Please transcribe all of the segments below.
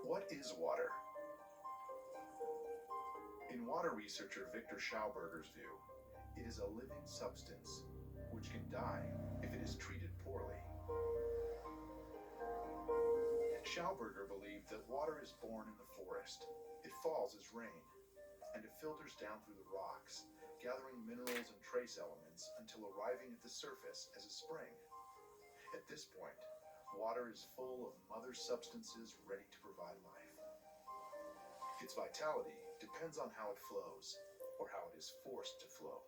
What is water? In water researcher Victor Schauberger's view, it is a living substance which can die if it is treated poorly. Schauberger believed that water is born in the forest. It falls as rain, and it filters down through the rocks, gathering minerals and trace elements until arriving at the surface as a spring. At this point, water is full of mother substances ready to provide life. Its vitality depends on how it flows, or how it is forced to flow.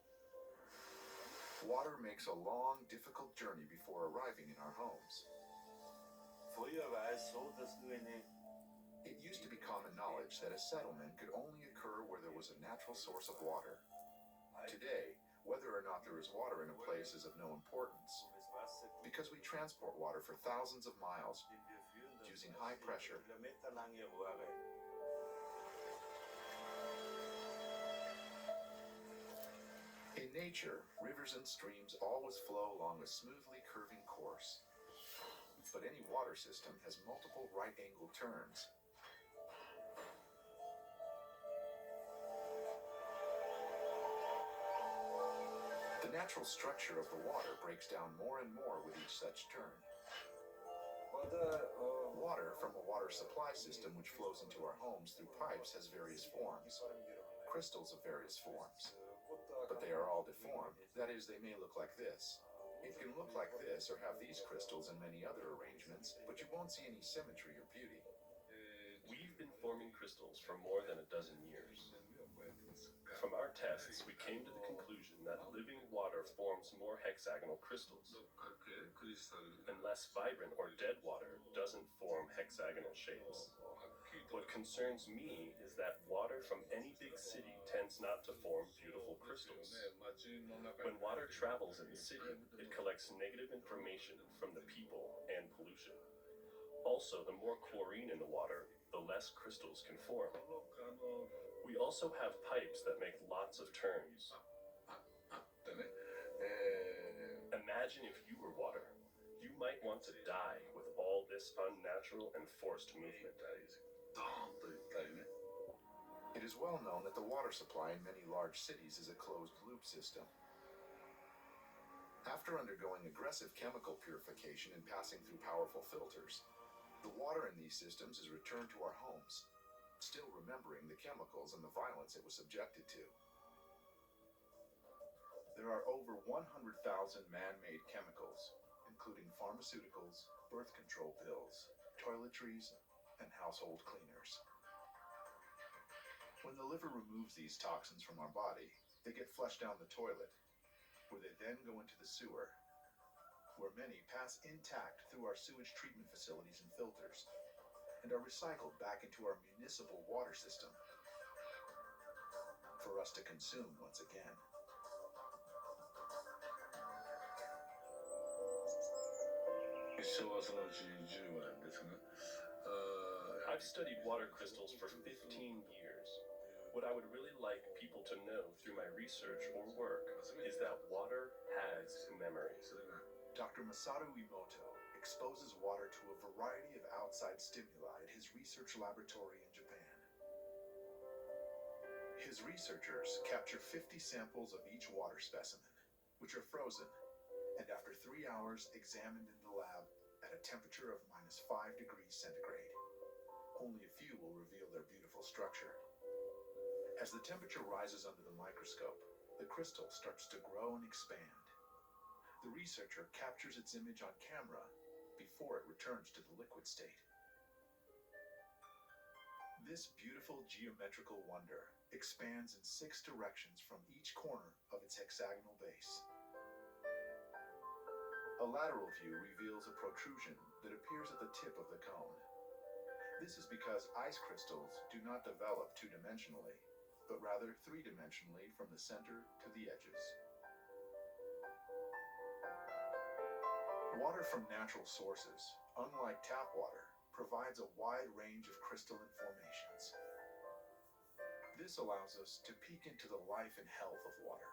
Water makes a long, difficult journey before arriving in our homes. It used to be common knowledge that a settlement could only occur where there was a natural source of water. Today, whether or not there is water in a place is of no importance, because we transport water for thousands of miles using high pressure. In nature, rivers and streams always flow along a smoothly curving course. But any water system has multiple right-angled turns. The natural structure of the water breaks down more and more with each such turn. Water from a water supply system which flows into our homes through pipes has various forms, crystals of various forms. But they are all deformed. That is, they may look like this. It can look like this or have these crystals and many other arrangements, but you won't see any symmetry or beauty. We've been forming crystals for more than a dozen years. From our tests, we came to the conclusion that living water forms more hexagonal crystals, and less vibrant or dead water doesn't form hexagonal shapes. What concerns me is that water from any big city tends not to form beautiful crystals. When water travels in the city, it collects negative information from the people and pollution. Also, the more chlorine in the water, the less crystals can form. We also have pipes that make lots of turns. Imagine if you were water. You might want to die with all this unnatural and forced movement. It is well known that the water supply in many large cities is a closed-loop system. After undergoing aggressive chemical purification and passing through powerful filters, the water in these systems is returned to our homes, still remembering the chemicals and the violence it was subjected to. There are over 100,000 man-made chemicals, including pharmaceuticals, birth control pills, toiletries, and household cleaners. When the liver removes these toxins from our body, they get flushed down the toilet, where they then go into the sewer, where many pass intact through our sewage treatment facilities and filters, and are recycled back into our municipal water system for us to consume once again. I've studied water crystals for 15 years. What I would really like people to know through my research or work is that water has memory. Dr. Masaru Emoto exposes water to a variety of outside stimuli at his research laboratory in Japan. His researchers capture 50 samples of each water specimen, which are frozen, and after 3 hours examined in the lab at a temperature of -5 degrees centigrade. Only a few will reveal their beautiful structure. As the temperature rises under the microscope, the crystal starts to grow and expand. The researcher captures its image on camera before it returns to the liquid state. This beautiful geometrical wonder expands in 6 directions from each corner of its hexagonal base. A lateral view reveals a protrusion that appears at the tip of the cone. This is because ice crystals do not develop two-dimensionally, but rather three-dimensionally from the center to the edges. Water from natural sources, unlike tap water, provides a wide range of crystalline formations. This allows us to peek into the life and health of water.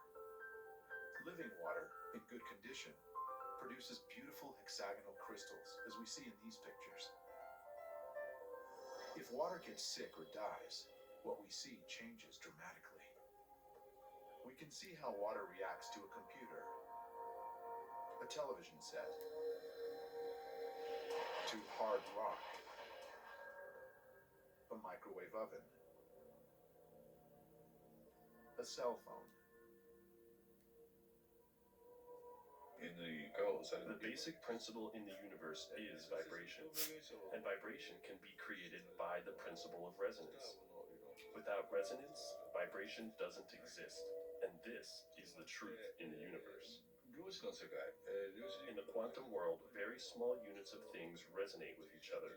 Living water, in good condition, produces beautiful hexagonal crystals, as we see in these pictures. If water gets sick or dies, what we see changes dramatically. We can see how water reacts to a computer, a television set, to hard rock, a microwave oven, a cell phone. The basic principle in the universe is vibration, and vibration can be created by the principle of resonance. Without resonance, vibration doesn't exist, and this is the truth in the universe. In the quantum world, very small units of things resonate with each other,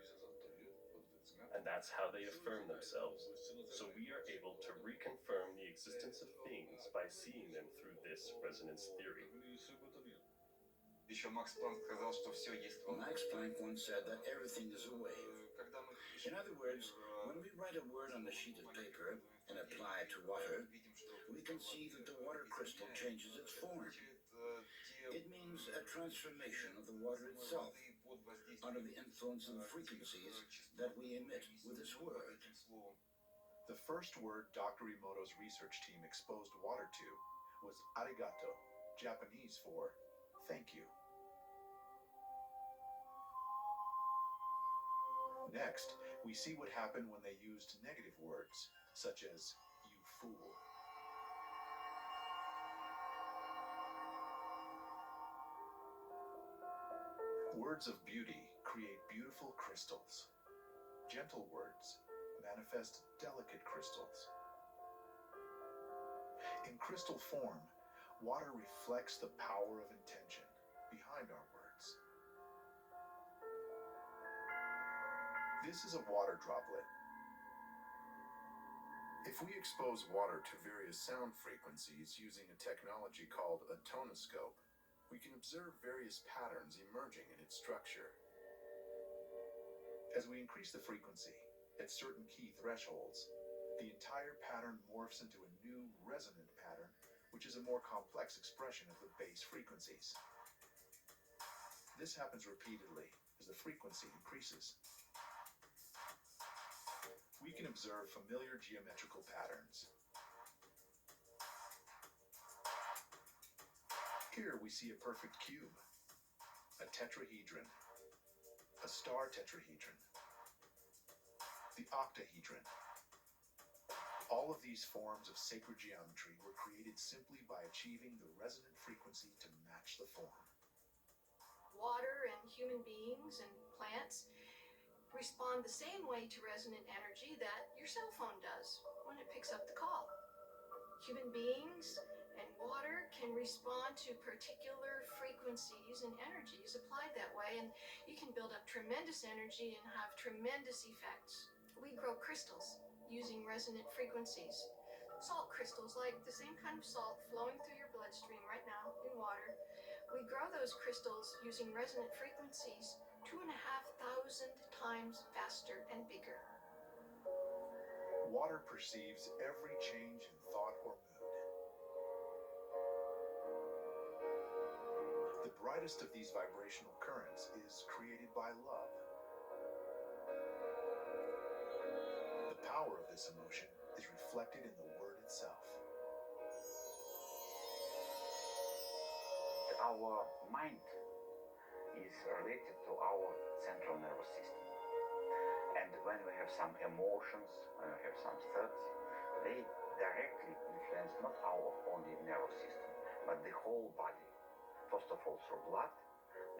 and that's how they affirm themselves. So we are able to reconfirm the existence of things by seeing them through this resonance theory. Max Planck once said that everything is a wave. In other words, when we write a word on a sheet of paper and apply it to water, we can see that the water crystal changes its form. It means a transformation of the water itself under the influence of the frequencies that we emit with this word. The first word Dr. Emoto's research team exposed water to was arigato, Japanese for thank you. Next, we see what happened when they used negative words, such as you fool. Words of beauty create beautiful crystals. Gentle words manifest delicate crystals. In crystal form, water reflects the power of intention behind our words. This is a water droplet. If we expose water to various sound frequencies using a technology called a tonoscope, we can observe various patterns emerging in its structure. As we increase the frequency at certain key thresholds, the entire pattern morphs into a new resonant pattern, which is a more complex expression of the base frequencies. This happens repeatedly as the frequency increases. We can observe familiar geometrical patterns. Here we see a perfect cube, a tetrahedron, a star tetrahedron, the octahedron. All of these forms of sacred geometry were created simply by achieving the resonant frequency to match the form. Water and human beings and plants respond the same way to resonant energy that your cell phone does when it picks up the call. Human beings and water can respond to particular frequencies and energies applied that way, and you can build up tremendous energy and have tremendous effects. We grow crystals using resonant frequencies. Salt crystals, like the same kind of salt flowing through your bloodstream right now in water. We grow those crystals using resonant frequencies 2,500 times faster and bigger. Water perceives every change in thought or mood. The brightest of these vibrational currents is created by love. The power of this emotion is reflected in the word itself. Our mind is related to our central nervous system. And when we have some emotions, when we have some thoughts, they directly influence not our only nervous system, but the whole body. First of all through blood,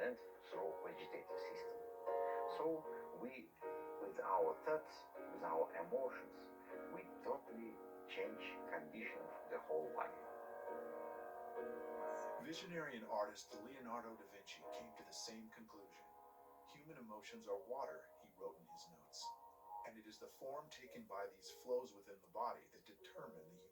then through vegetative system. So we, with our thoughts, with our emotions, we totally change condition of the whole body. Visionary and artist Leonardo da Vinci came to the same conclusion. Human emotions are water, he wrote in his notes, and it is the form taken by these flows within the body that determine the